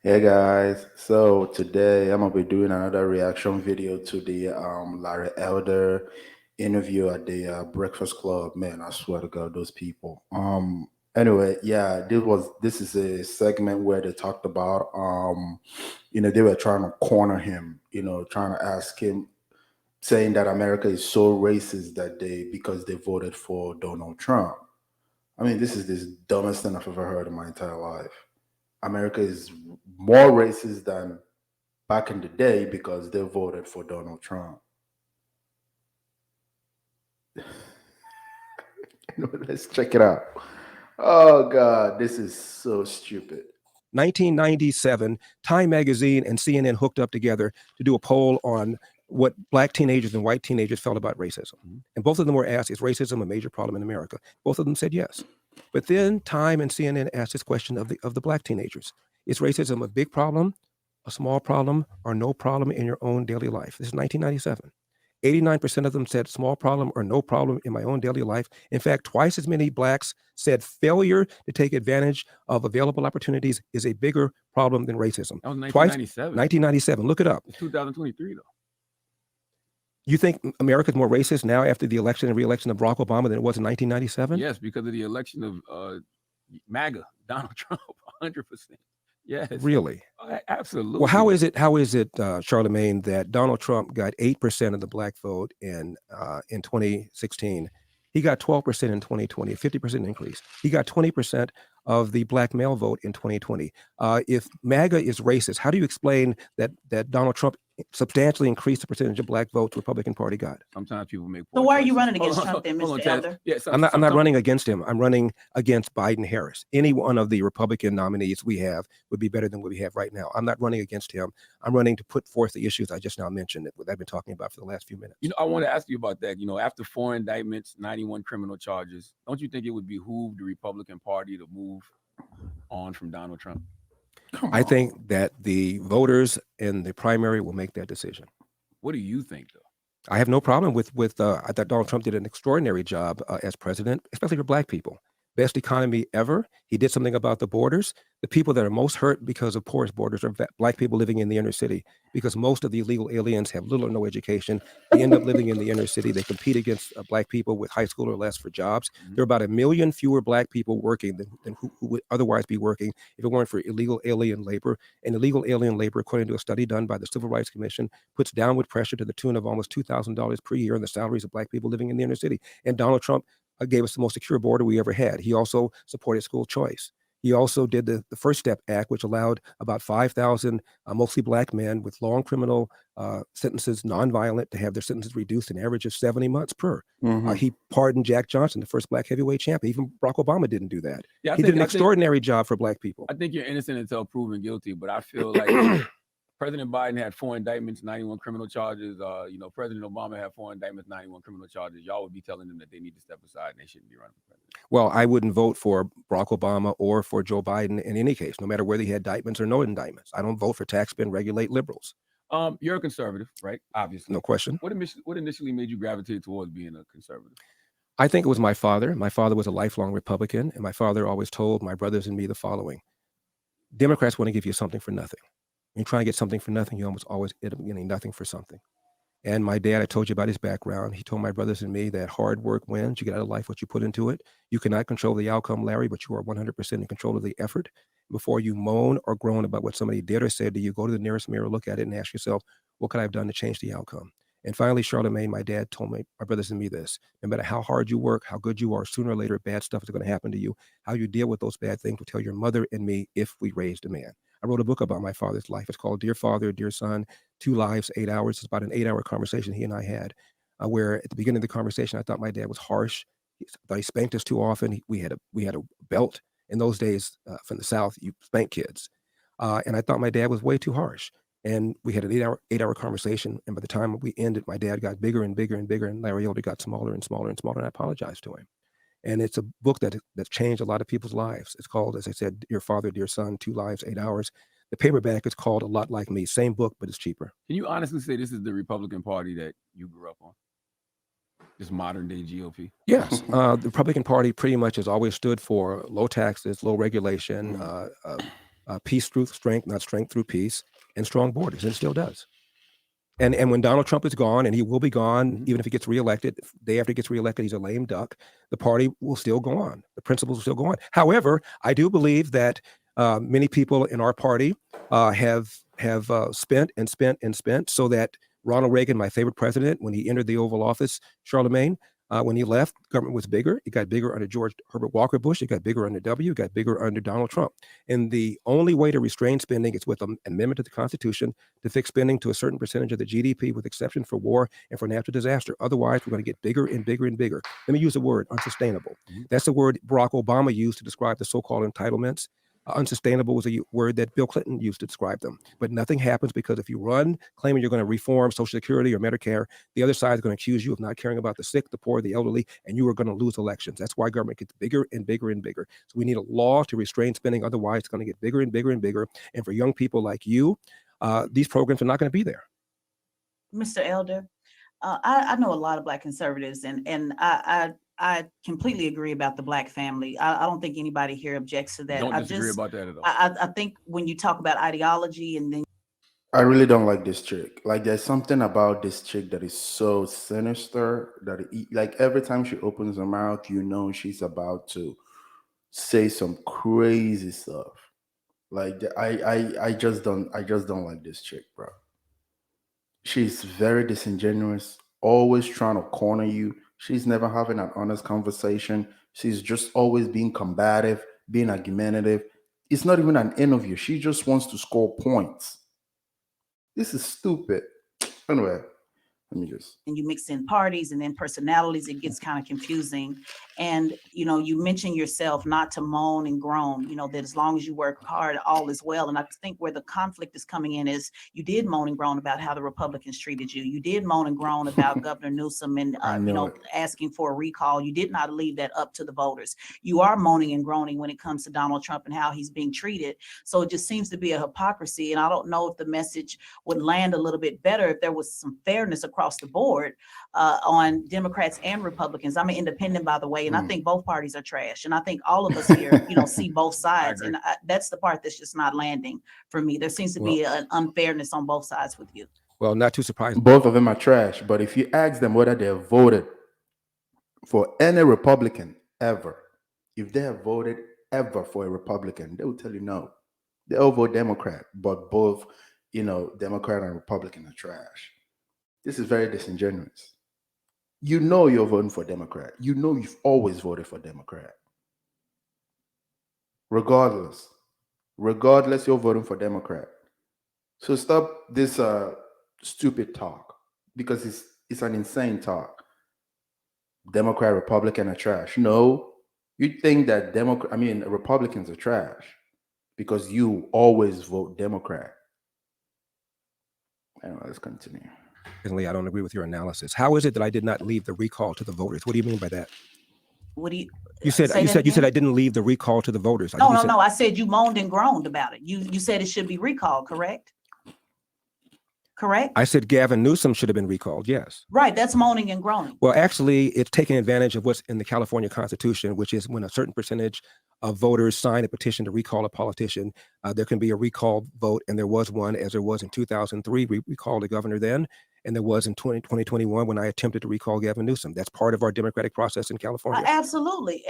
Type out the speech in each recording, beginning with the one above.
Hey guys, so today I'm gonna be doing another reaction video to the Larry Elder interview at the Breakfast Club. Man, I swear to God, those people. Anyway, yeah, this is a segment where they talked about they were trying to corner him, trying to ask him, saying that America is so racist that because they voted for Donald Trump. I mean, this is the dumbest thing I've ever heard in my entire life. America is more racist than back in the day because they voted for Donald Trump. Let's check it out. Oh God, this is so stupid. 1997, Time Magazine and CNN hooked up together to do a poll on what black teenagers and white teenagers felt about racism. And both of them were asked, is racism a major problem in America? Both of them said yes. But then Time and CNN asked this question of the black teenagers. Is racism a big problem, a small problem, or no problem in your own daily life? This is 1997. 89% of them said small problem or no problem in my own daily life. In fact, twice as many blacks said failure to take advantage of available opportunities is a bigger problem than racism. That was Twice, 1997. 1997. Look it up. It's 2023 though. You think America's more racist now after the election and re-election of Barack Obama than it was in 1997? Yes, because of the election of MAGA, Donald Trump, 100%. Yes. Really? Absolutely. Well, how is it, Charlemagne, that Donald Trump got 8% of the black vote in 2016? He got 12% in 2020, a 50% increase. He got 20% of the black male vote in 2020. If MAGA is racist, how do you explain that Donald Trump substantially increased the percentage of black votes the Republican Party got? Sometimes people make. So why are you running against Trump then, Mr. Elder? Yeah, I'm not running against him. I'm running against Biden Harris. Any one of the Republican nominees we have would be better than what we have right now. I'm not running against him. I'm running to put forth the issues I just now mentioned that I've been talking about for the last few minutes. I want to ask you about that. After 4 indictments, 91 criminal charges, don't you think it would behoove the Republican Party to move on from Donald Trump? I think that the voters in the primary will make that decision. What do you think, though? I have no problem with I thought Donald Trump did an extraordinary job as president, especially for black people. Best economy ever. He did something about the borders. The people that are most hurt because of porous borders are black people living in the inner city, because most of the illegal aliens have little or no education. They end up living in the inner city. They compete against black people with high school or less for jobs. There are about 1 million fewer black people working than who would otherwise be working if it weren't for illegal alien labor. And illegal alien labor, according to a study done by the Civil Rights Commission, puts downward pressure to the tune of almost $2,000 per year on the salaries of black people living in the inner city. And Donald Trump gave us the most secure border we ever had. He also supported school choice. He also did the First Step Act, which allowed about 5,000 mostly black men with long criminal sentences, nonviolent, to have their sentences reduced an average of 70 months per. He pardoned Jack Johnson, the first black heavyweight champion. Even Barack Obama didn't do that. Yeah, he did an extraordinary job for black people. I think you're innocent until proven guilty, but I feel like President Biden had 4 indictments, 91 criminal charges. President Obama had 4 indictments, 91 criminal charges. Y'all would be telling them that they need to step aside and they shouldn't be running for president. Well, I wouldn't vote for Barack Obama or for Joe Biden in any case, no matter whether he had indictments or no indictments. I don't vote for tax spend, regulate liberals. You're a conservative, right? Obviously. No question. What initially made you gravitate towards being a conservative? I think it was my father. My father was a lifelong Republican, and my father always told my brothers and me the following: Democrats want to give you something for nothing. When you try and get something for nothing, you almost always end up getting nothing for something. And my dad, I told you about his background. He told my brothers and me that hard work wins. You get out of life what you put into it. You cannot control the outcome, Larry, but you are 100% in control of the effort. Before you moan or groan about what somebody did or said to you, go to the nearest mirror, look at it, and ask yourself, what could I have done to change the outcome? And finally, Charlemagne, my dad told my brothers and me this: no matter how hard you work, how good you are, sooner or later, bad stuff is going to happen to you. How you deal with those bad things will tell your mother and me if we raised a man. I wrote a book about my father's life. It's called Dear Father, Dear Son, 2 Lives, 8 Hours. It's about an 8-hour conversation he and I had, where at the beginning of the conversation, I thought my dad was harsh. I thought he spanked us too often. We had a belt. In those days, from the South, you spank kids. And I thought my dad was way too harsh. And we had an 8-hour conversation. And by the time we ended, my dad got bigger and bigger and bigger, and Larry Elder got smaller and smaller and smaller. And I apologized to him. And it's a book that's changed a lot of people's lives. It's called, as I said, Dear Father, Dear Son, 2 Lives, 8 Hours. The paperback is called A Lot Like Me. Same book, but it's cheaper. Can you honestly say this is the Republican Party that you grew up on? This modern day GOP? Yes. The Republican Party pretty much has always stood for low taxes, low regulation, peace through strength, not strength through peace, and strong borders, and it still does. And when Donald Trump is gone, and he will be gone, even if he gets reelected, day after he gets reelected, he's a lame duck, the party will still go on. The principles will still go on. However, I do believe that many people in our party have spent and spent and spent, so that Ronald Reagan, my favorite president, when he entered the Oval Office, Charlemagne, when he left, government was bigger. It got bigger under George Herbert Walker Bush. It got bigger under W. It got bigger under Donald Trump. And the only way to restrain spending is with an amendment to the Constitution to fix spending to a certain percentage of the GDP, with exception for war and for natural disaster. Otherwise, we're going to get bigger and bigger and bigger. Let me use the word unsustainable. That's the word Barack Obama used to describe the so-called entitlements. Unsustainable was a word that Bill Clinton used to describe them. But nothing happens, because if you run claiming you're going to reform Social Security or Medicare, the other side is going to accuse you of not caring about the sick, the poor, the elderly, and you are going to lose elections. That's why government gets bigger and bigger and bigger. So we need a law to restrain spending. Otherwise, it's going to get bigger and bigger and bigger. And for young people like you, these programs are not going to be there. Mr. Elder, I know a lot of Black conservatives, and I completely agree about the Black family. I don't think anybody here objects to that. Don't disagree about that at all. I think when you talk about ideology, and then I really don't like this chick. Like, there's something about this chick that is so sinister that like every time she opens her mouth, you know she's about to say some crazy stuff. Like, I just don't like this chick, bro. She's very disingenuous, always trying to corner you. She's never having an honest conversation. She's just always being combative, being argumentative. It's not even an interview. She just wants to score points. This is stupid. Anyway, let me just. and you mix in parties and then personalities, it gets kind of confusing. And, you mentioned yourself not to moan and groan, that as long as you work hard, all is well. And I think where the conflict is coming in is you did moan and groan about how the Republicans treated you. You did moan and groan about Governor Newsom and, asking for a recall. You did not leave that up to the voters. You are moaning and groaning when it comes to Donald Trump and how he's being treated. So it just seems to be a hypocrisy. And I don't know if the message would land a little bit better if there was some fairness across the board on Democrats and Republicans. I'm an independent, by the way, and I think both parties are trash. And I think all of us here, see both sides. And that's the part that's just not landing for me. There seems to be an unfairness on both sides with you. Well, not too surprising. Both of them are trash. But if you ask them whether they have voted for any Republican ever, if they have voted ever for a Republican, they will tell you no. They all vote Democrat, but both, Democrat and Republican are trash. This is very disingenuous. You're voting for Democrat. You've always voted for Democrat. Regardless, you're voting for Democrat. So stop this stupid talk, because it's an insane talk. Democrat, Republican are trash. No, you think that Republicans are trash because you always vote Democrat. Anyway, let's continue. I don't agree with your analysis. How is it that I did not leave the recall to the voters? What do you mean by that? What do you? You said I didn't leave the recall to the voters. No. I said you moaned and groaned about it. You said it should be recalled, correct? Correct? I said Gavin Newsom should have been recalled, yes. Right, that's moaning and groaning. Well, actually, it's taking advantage of what's in the California Constitution, which is when a certain percentage of voters sign a petition to recall a politician, there can be a recall vote, and there was one, as there was in 2003. We recalled the governor then, and there was in 2021 when I attempted to recall Gavin Newsom. That's part of our democratic process in California. Absolutely.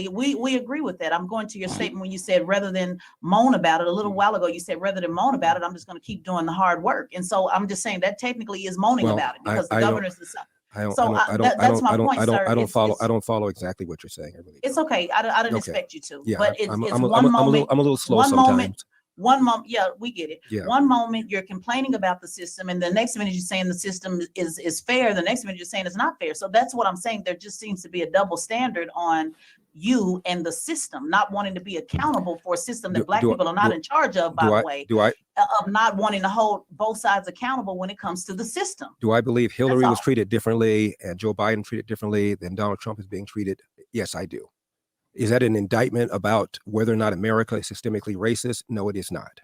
We agree with that. I'm going to your statement when you said rather than moan about it a little while ago, you said rather than moan about it, I'm just going to keep doing the hard work. And so I'm just saying that technically is moaning about it because the governor's the son. That's my point, sir. I don't follow exactly what you're saying. I really it's okay. I didn't expect you to. Yeah, but it's I'm one moment. I'm a little slow sometimes. One moment, yeah, we get it. Yeah. One moment you're complaining about the system, and the next minute you're saying the system is fair. The next minute you're saying it's not fair. So that's what I'm saying. There just seems to be a double standard on you and the system, not wanting to be accountable for a system that Black people are not in charge of, by the way. Of not wanting to hold both sides accountable when it comes to the system. Do I believe Hillary was treated differently and Joe Biden treated differently than Donald Trump is being treated? Yes, I do. Is that an indictment about whether or not America is systemically racist? No, it is not.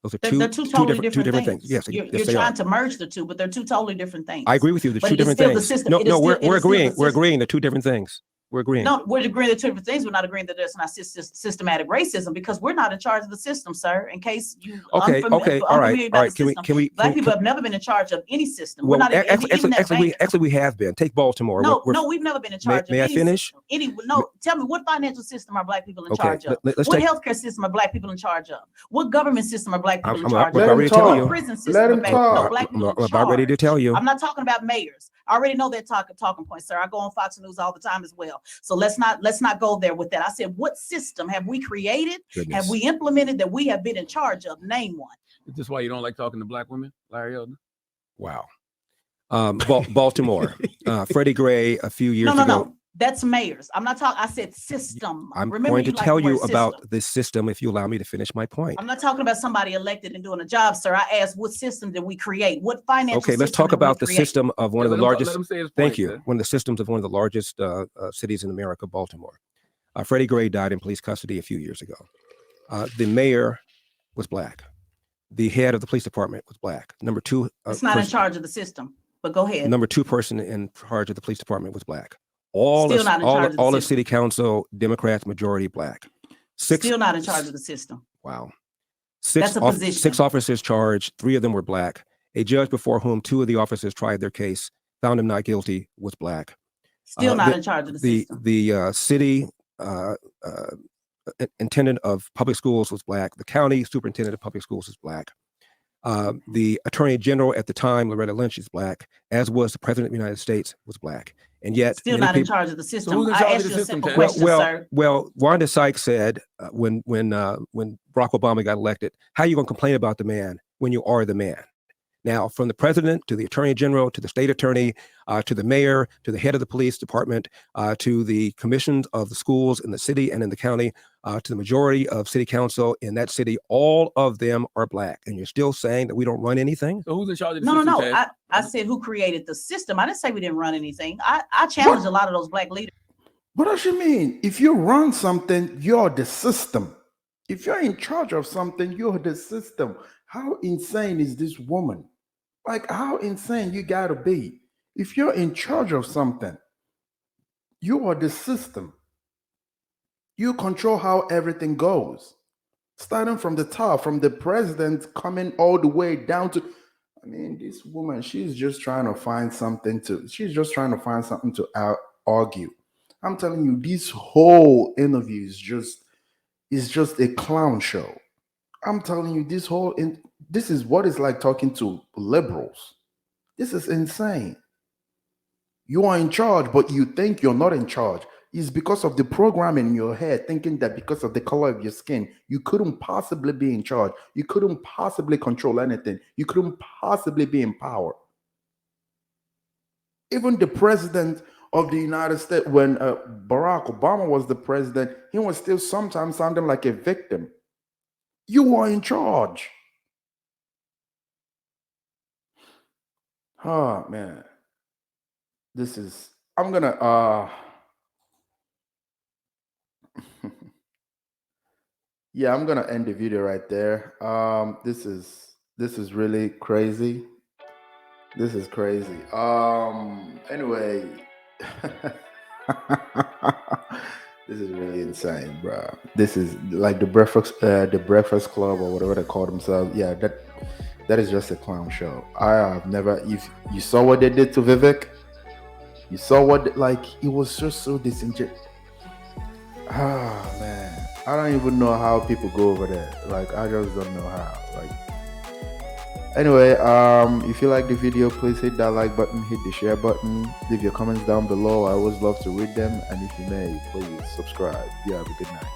Those are two totally different things. Yes, you're trying to merge the two, but they're two totally different things. I agree with you. They're two different things. No, we're agreeing. We're agreeing. They're two different things. We're agreeing. No, we're agreeing to two different things. We're not agreeing that there's not systematic racism because we're not in charge of the system, sir. In case you Okay, all right. Black people have never been in charge of any system. Well, we're not actually, we have been. Take Baltimore. No, we've never been in charge of. May I finish? Tell me, what financial system are Black people in charge of? What healthcare system are Black people in charge of? What government system are Black people in charge of? What prison system? Black people in charge. I'm about ready to tell you. I'm not talking about mayors. I already know that talking point, sir. I go on Fox News all the time as well. So let's not go there with that. I said, what system have we created? Goodness. Have we implemented that we have been in charge of? Name one. Is this why you don't like talking to Black women, Larry Elder? Wow. Baltimore. Freddie Gray a few years ago. No. That's mayors. I'm not talking. I said system. I'm going to tell you about the system if you allow me to finish my point. I'm not talking about somebody elected and doing a job, sir. I asked, what system did we create? What financial system? Okay, let's talk about the system of one of the largest. Thank you. Sir. One of the systems of one of the largest cities in America, Baltimore. Freddie Gray died in police custody a few years ago. The mayor was Black. The head of the police department was Black. Number two. It's not in charge of the system, but go ahead. Number two person in charge of the police department was Black. All the city council, Democrats, majority Black. Still not in charge of the system. Wow. That's a position. 6 officers charged, 3 of them were Black. A judge before whom 2 of the officers tried their case, found him not guilty, was Black. Still not in charge of the system. The city intendant of public schools was Black. The county superintendent of public schools was Black. The attorney general at the time, Loretta Lynch, is Black, as was the president of the United States, was Black. And yet, still not in charge of the system. So I asked you a simple question, sir. Well, Wanda Sykes said when Barack Obama got elected, how are you going to complain about the man when you are the man? Now, from the president to the attorney general to the state attorney to the mayor to the head of the police department to the commissions of the schools in the city and in the county to the majority of city council in that city, all of them are Black. And you're still saying that we don't run anything? So who's in charge of the system? No. I said who created the system. I didn't say we didn't run anything. I challenged a lot of those Black leaders. What does she mean? If you run something, you're the system. If you're in charge of something, you're the system. How insane is this woman? Like, how insane you gotta be. If you're in charge of something, you are the system. You control how everything goes. Starting from the top, from the president coming all the way down to, I mean, this woman, she's just trying to find something to argue. I'm telling you, this whole interview is just a clown show. I'm telling you, this is what it's like talking to liberals. This is insane. You are in charge, but you think you're not in charge. It's because of the program in your head, thinking that because of the color of your skin, you couldn't possibly be in charge. You couldn't possibly control anything. You couldn't possibly be in power. Even the president of the United States, when Barack Obama was the president, he was still sometimes sounding like a victim. You are in charge. Oh man, I'm gonna yeah, I'm gonna end the video right there. This is really crazy. This is crazy. Anyway, this is really insane, bro. This is like the Breakfast Club or whatever they call themselves. Yeah, that is just a clown show. I have never. If you saw what they did to Vivek, you saw what it was just so disingenuous. Ah man, I don't even know how people go over there. Like, I just don't know how. Like, anyway, if you like the video, please hit that like button, hit the share button, leave your comments down below. I always love to read them, and if you may, please subscribe. You have a good night.